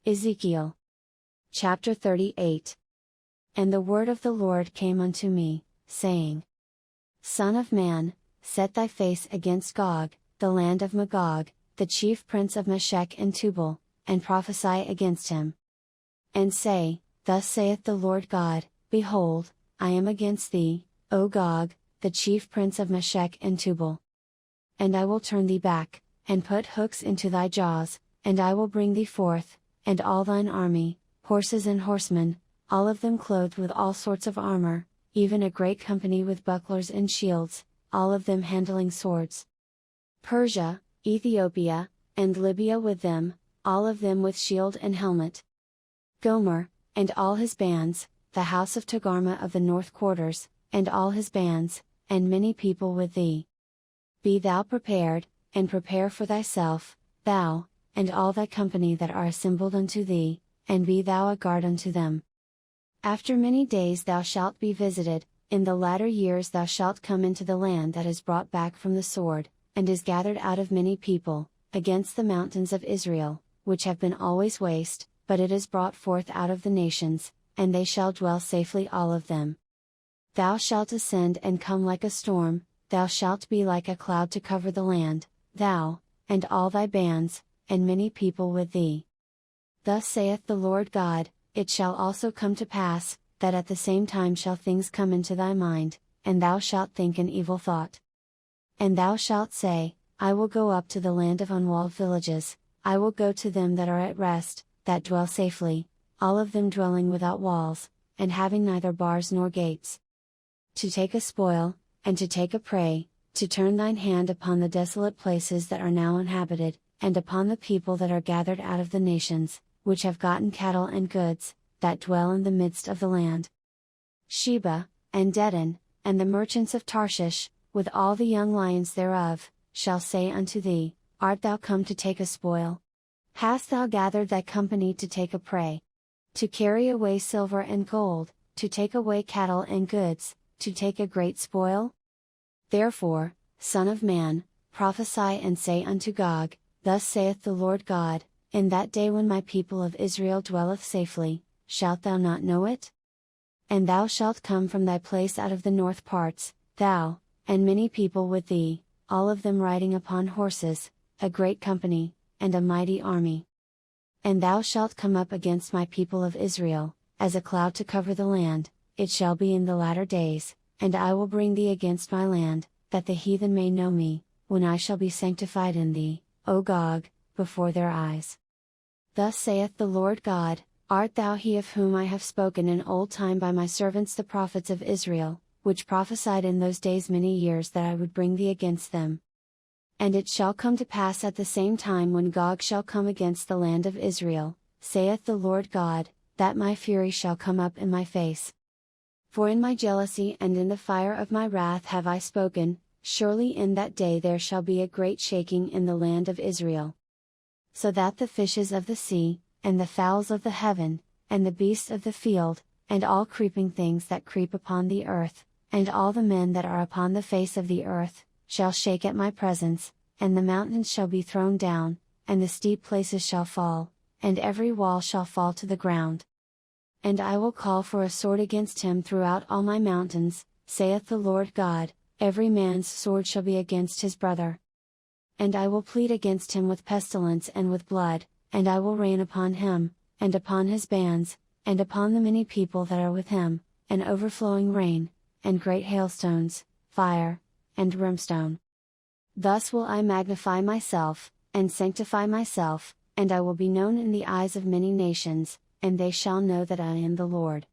Ezekiel. Chapter 38. And the word of the Lord came unto me, saying, Son of man, set thy face against Gog, the land of Magog, the chief prince of Meshech and Tubal, and prophesy against him. And say, Thus saith the Lord God, Behold, I am against thee, O Gog, the chief prince of Meshech and Tubal. And I will turn thee back, and put hooks into thy jaws, and I will bring thee forth, and all thine army, horses and horsemen, all of them clothed with all sorts of armor, even a great company with bucklers and shields, all of them handling swords. Persia, Ethiopia, and Libya with them, all of them with shield and helmet. Gomer, and all his bands, the house of Togarmah of the north quarters, and all his bands, and many people with thee. Be thou prepared, and prepare for thyself, thou, and all thy company that are assembled unto thee, and be thou a guard unto them. After many days thou shalt be visited, in the latter years thou shalt come into the land that is brought back from the sword, and is gathered out of many people, against the mountains of Israel, which have been always waste, but it is brought forth out of the nations, and they shall dwell safely all of them. Thou shalt ascend and come like a storm, thou shalt be like a cloud to cover the land, thou, and all thy bands, and many people with thee. Thus saith the Lord God, It shall also come to pass, that at the same time shall things come into thy mind, and thou shalt think an evil thought. And thou shalt say, I will go up to the land of unwalled villages, I will go to them that are at rest, that dwell safely, all of them dwelling without walls, and having neither bars nor gates. To take a spoil, and to take a prey, to turn thine hand upon the desolate places that are now inhabited, and upon the people that are gathered out of the nations, which have gotten cattle and goods, that dwell in the midst of the land. Sheba, and Dedan, and the merchants of Tarshish, with all the young lions thereof, shall say unto thee, Art thou come to take a spoil? Hast thou gathered thy company to take a prey? To carry away silver and gold, to take away cattle and goods, to take a great spoil? Therefore, Son of man, prophesy and say unto Gog, Thus saith the Lord God, In that day when my people of Israel dwelleth safely, shalt thou not know it? And thou shalt come from thy place out of the north parts, thou, and many people with thee, all of them riding upon horses, a great company, and a mighty army. And thou shalt come up against my people of Israel, as a cloud to cover the land, it shall be in the latter days, and I will bring thee against my land, that the heathen may know me, when I shall be sanctified in thee, O Gog, before their eyes. Thus saith the Lord God, Art thou he of whom I have spoken in old time by my servants the prophets of Israel, which prophesied in those days many years that I would bring thee against them? And it shall come to pass at the same time when Gog shall come against the land of Israel, saith the Lord God, that my fury shall come up in my face. For in my jealousy and in the fire of my wrath have I spoken, surely in that day there shall be a great shaking in the land of Israel. So that the fishes of the sea, and the fowls of the heaven, and the beasts of the field, and all creeping things that creep upon the earth, and all the men that are upon the face of the earth, shall shake at my presence, and the mountains shall be thrown down, and the steep places shall fall, and every wall shall fall to the ground. And I will call for a sword against him throughout all my mountains, saith the Lord God, every man's sword shall be against his brother. And I will plead against him with pestilence and with blood, and I will rain upon him, and upon his bands, and upon the many people that are with him, an overflowing rain, and great hailstones, fire, and brimstone. Thus will I magnify myself, and sanctify myself, and I will be known in the eyes of many nations, and they shall know that I am the Lord.